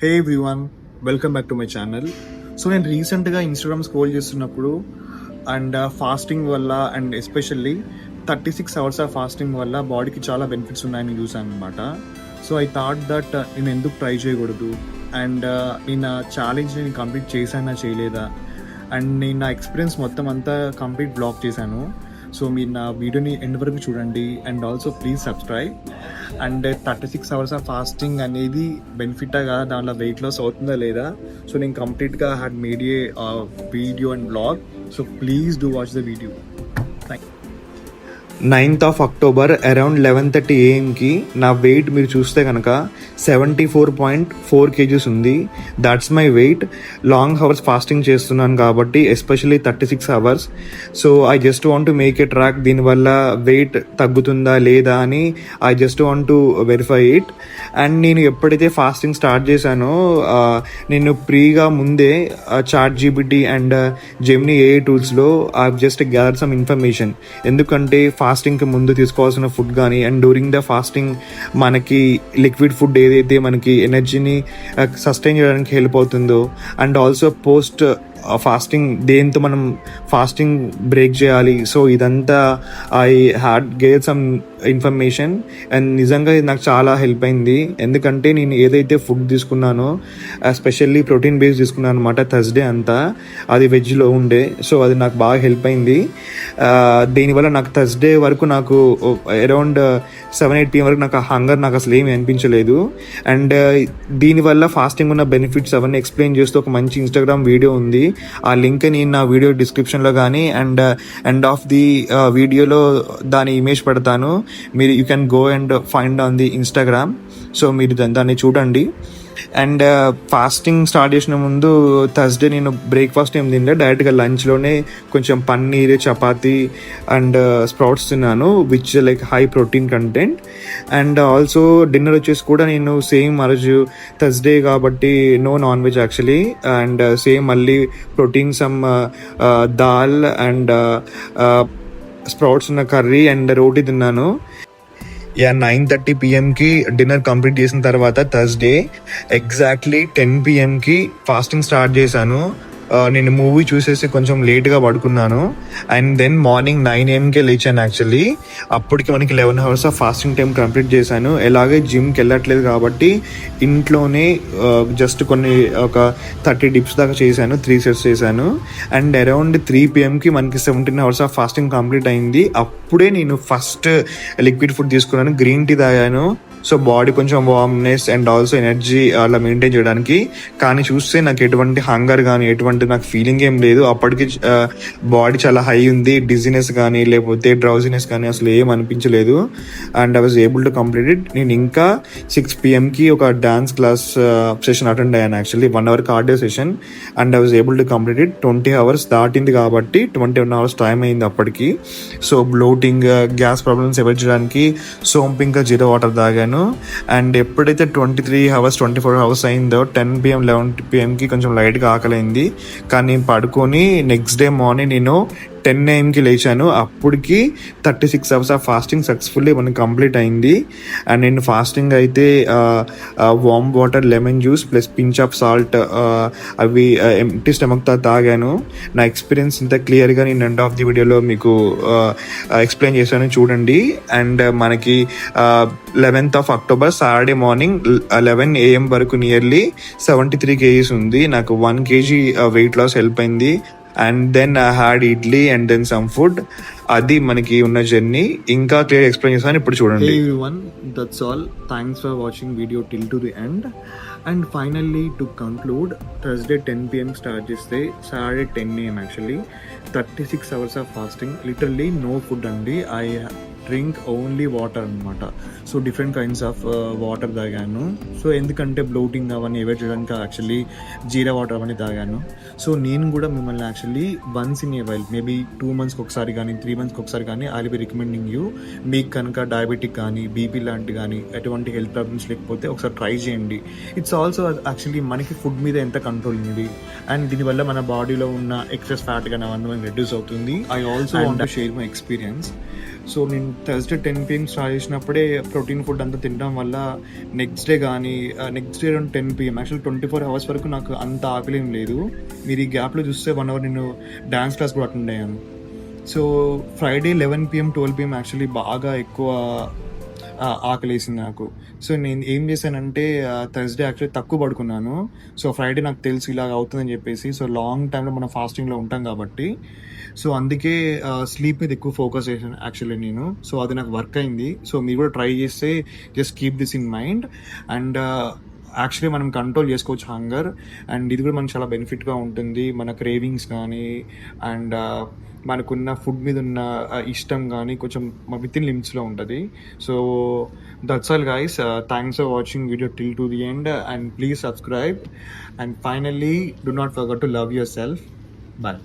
Hey everyone, welcome back to my channel. So నేను రీసెంట్గా Instagram scroll చేస్తున్నప్పుడు and fasting వల్ల and especially 36 hours of fasting వల్ల బాడీకి చాలా బెనిఫిట్స్ ఉన్నాయని చూసాను అనమాట. సో ఐ థాట్ దట్ నేను ఎందుకు ట్రై చేయకూడదు అండ్ నేను ఆ ఛాలెంజ్ నేను కంప్లీట్ చేశానా చేయలేదా అండ్ నేను నా ఎక్స్పీరియన్స్ మొత్తం అంతా కంప్లీట్ బ్లాగ్ చేశాను. సో మీరు నా వీడియోని ఎండ్ వరకు చూడండి and also please subscribe. And 36 hours of fasting అనేది బెనిఫిటా కదా, దాంట్లో వెయిట్ లాస్ అవుతుందా లేదా, సో నేను కంప్లీట్గా had made A video and blog. So please do watch the video. 9th of October around 11:30 AM నా వెయిట్ మీరు చూస్తే కనుక 74.4 kgs ఉంది. That's my weight. Long hours fasting చేస్తున్నాను కాబట్టి, especially 36 hours. So I just want to make a track, దీనివల్ల wait తగ్గుతుందా లేదా అని I just want to verify it. And నేను ఎప్పుడైతే ఫాస్టింగ్ స్టార్ట్ చేశానో నేను ప్రీగా ముందే chat GPT and Gemini AI టూల్స్లో I just gather some information. ఎందుకంటే ఫాస్టింగ్కి ముందు తీసుకోవాల్సిన ఫుడ్ కానీ అండ్ డ్యూరింగ్ ద ఫాస్టింగ్ మనకి లిక్విడ్ ఫుడ్ ఏదైతే మనకి ఎనర్జీని సస్టైన్ చేయడానికి హెల్ప్ అవుతుందో, అండ్ ఆల్సో పోస్ట్ ఫాస్టింగ్ దేంతో మనం ఫాస్టింగ్ బ్రేక్ చేయాలి. సో ఇదంతా I had gate some information and నిజంగా ఇది నాకు చాలా హెల్ప్ అయింది. ఎందుకంటే నేను ఏదైతే ఫుడ్ తీసుకున్నానో ఎస్పెషల్లీ ప్రోటీన్ బేస్ తీసుకున్నాను అనమాట థర్స్డే అంతా, అది వెజ్లో ఉండే. సో అది నాకు బాగా హెల్ప్ అయింది. దీనివల్ల నాకు థర్స్డే వరకు నాకు అరౌండ్ 7-8 PM వరకు నాకు హంగర్ నాకు అసలు ఏమి అనిపించలేదు. అండ్ దీనివల్ల ఫాస్టింగ్ ఉన్న బెనిఫిట్స్ అవన్నీ ఎక్స్ప్లెయిన్ చేస్తూ ఒక మంచి ఇన్స్టాగ్రామ్ వీడియో ఉంది. ఆ లింక్ నేను నా వీడియో డిస్క్రిప్షన్లో కానీ అండ్ ఎండ్ ఆఫ్ ది వీడియోలో దాని ఇమేజ్ పెడతాను. మీరు you can go and find on the Instagram. So మీరు దాన్ని చూడండి. అండ్ ఫాస్టింగ్ స్టార్ట్ చేసిన ముందు థర్స్డే నేను బ్రేక్ఫాస్ట్ ఏం తినలే, డైరెక్ట్గా లంచ్లోనే కొంచెం పన్నీర్, చపాతీ అండ్ స్ప్రౌట్స్ తిన్నాను, which like high protein content. And also dinner వచ్చేసి కూడా నేను సేమ్ ఆ రోజు థర్స్డే కాబట్టి no non veg actually, and same మళ్ళీ protein some dal and sprouts ఉన్న కర్రీ అండ్ రోటీ తిన్నాను. 9:30 PM డిన్నర్ కంప్లీట్ చేసిన తర్వాత Thursday exactly 10 PM fasting start చేశాను. నేను మూవీ చూసేసి కొంచెం లేట్గా పడుకున్నాను. అండ్ దెన్ మార్నింగ్ 9 AM లేచాను యాక్చువల్లీ. అప్పటికి మనకి 11 hours of fasting time complete చేశాను. ఎలాగే జిమ్కి వెళ్ళట్లేదు కాబట్టి ఇంట్లోనే జస్ట్ ఒక 30 dips దాకా చేశాను, 3 sets చేశాను. అండ్ అరౌండ్ 3 PM మనకి 17 hours ఆఫ్ ఫాస్టింగ్ కంప్లీట్ అయింది. అప్పుడే నేను ఫస్ట్ లిక్విడ్ ఫుడ్ తీసుకున్నాను, గ్రీన్ టీ తాగాను. సో బాడీ కొంచెం వార్మ్నెస్ అండ్ ఆల్సో ఎనర్జీ అలా మెయింటైన్ చేయడానికి. కానీ చూస్తే నాకు ఎటువంటి హంగర్ కానీ ఎటువంటి నాకు ఫీలింగ్ ఏం లేదు. అప్పటికి బాడీ చాలా హై ఉంది, డిజీనెస్ కానీ లేకపోతే డ్రౌజినెస్ కానీ అసలు ఏం అనిపించలేదు. And I was able to complete it. నేను ఇంకా 6 PM ఒక డాన్స్ క్లాస్ సెషన్ అటెండ్ అయ్యాను actually, 1 hour cardio session. And I was able to complete it. 20 hours దాటింది కాబట్టి 21 hours టైం అయింది అప్పటికి. So bloating, gas problems avoid చేయడానికి సోంపు ఇంకా జీరో వాటర్ తాగాను. అండ్ ఎప్పుడైతే 23 hours 24 hours అయిందో 10 PM 11 PM కొంచెం లైట్గా ఆకలైంది. కానీ పడుకొని నెక్స్ట్ డే మార్నింగ్ నేను 10 AM లేచాను. అప్పటికి 36 hours ఆఫ్ ఫాస్టింగ్ సక్సెస్ఫుల్లీ మనకి కంప్లీట్ అయింది. అండ్ నేను ఫాస్టింగ్ అయితే warm water, lemon juice plus pinch of salt అవి ఎంప్టీ స్టమక్తో తాగాను. నా ఎక్స్పీరియన్స్ ఇంత క్లియర్గా నేను ఎండ్ ఆఫ్ ది వీడియోలో మీకు ఎక్స్ప్లెయిన్ చేశాను, చూడండి. అండ్ మనకి 11th of October Saturday morning 11 AM వరకు నియర్లీ 73 kgs ఉంది. నాకు 1 kg వెయిట్ లాస్ హెల్ప్ అయింది. And then I had idli and then some food. అది మనకి ఉన్న జర్నీ. ఇంకా క్లియర్ ఎక్స్ప్లెయిన్ చేస్తాను, ఇప్పుడు చూడండి. That's all. Thanks for watching video till to the end. And finally to conclude, Thursday 10 PM start చేస్తే Saturday 10 AM actually 36 hours of fasting, literally no food అండి. I drink only water అనమాట. So different kinds of water తాగాను. So ఎందుకంటే bloating అవన్నీ avoid చేయడానికి actually jeera water అవన్నీ తాగాను. So నేను కూడా మిమ్మల్ని actually once in a while, maybe 2 months ఒకసారి కానీ 3 మంత్స్కి ఒకసారి కానీ I will be recommending you. మీకు కనుక డయాబెటిక్ కానీ బీపీ లాంటి కానీ ఎటువంటి హెల్త్ ప్రాబ్లమ్స్ లేకపోతే ఒకసారి ట్రై చేయండి. ఇట్స్ ఆల్సో యాక్చువల్లీ మనకి ఫుడ్ మీద ఎంత కంట్రోల్ ఉంది అండ్ దీనివల్ల మన బాడీలో ఉన్న ఎక్సెస్ ఫ్యాట్ కానీ అవన్నీ రెడ్యూస్ అవుతుంది. I also want to share my experience. So నేను థర్స్డే 10 PM స్టార్ట్ చేసినప్పుడే ప్రోటీన్ ఫుడ్ అంతా తినడం వల్ల next day 10 PM actually 24 hours వరకు నాకు అంత ఆకలేం లేదు. మీరు ఈ గ్యాప్లో చూస్తే 1 hour నేను డ్యాన్స్ క్లాస్ కూడా అటెండ్ అయ్యాను. So Friday 11 PM 12 PM actually బాగా ఎక్కువ ఆకలేసింది నాకు. సో నేను ఏం చేశానంటే థర్స్డే యాక్చువల్లీ తక్కువ పడుకున్నాను. సో ఫ్రైడే నాకు తెలుసు ఇలాగ అవుతుందని చెప్పేసి. సో లాంగ్ టైంలో మనం ఫాస్టింగ్లో ఉంటాం కాబట్టి సో అందుకే స్లీప్ మీద ఎక్కువ ఫోకస్ చేశాను యాక్చువల్లీ నేను. సో అది నాకు వర్క్ అయింది. సో మీరు కూడా ట్రై చేస్తే just keep this in mind. And actually మనం కంట్రోల్ చేసుకోవచ్చు హంగర్. అండ్ ఇది కూడా మనకు చాలా బెనిఫిట్గా ఉంటుంది. మన క్రేవింగ్స్ కానీ అండ్ మనకున్న ఫుడ్ మీద ఉన్న ఇష్టం కానీ కొంచెం విత్ ఇన్ లిమిట్స్లో ఉంటుంది. So that's all guys. Thanks for watching video till to the end and please subscribe. And finally do not forget to love yourself. Bye.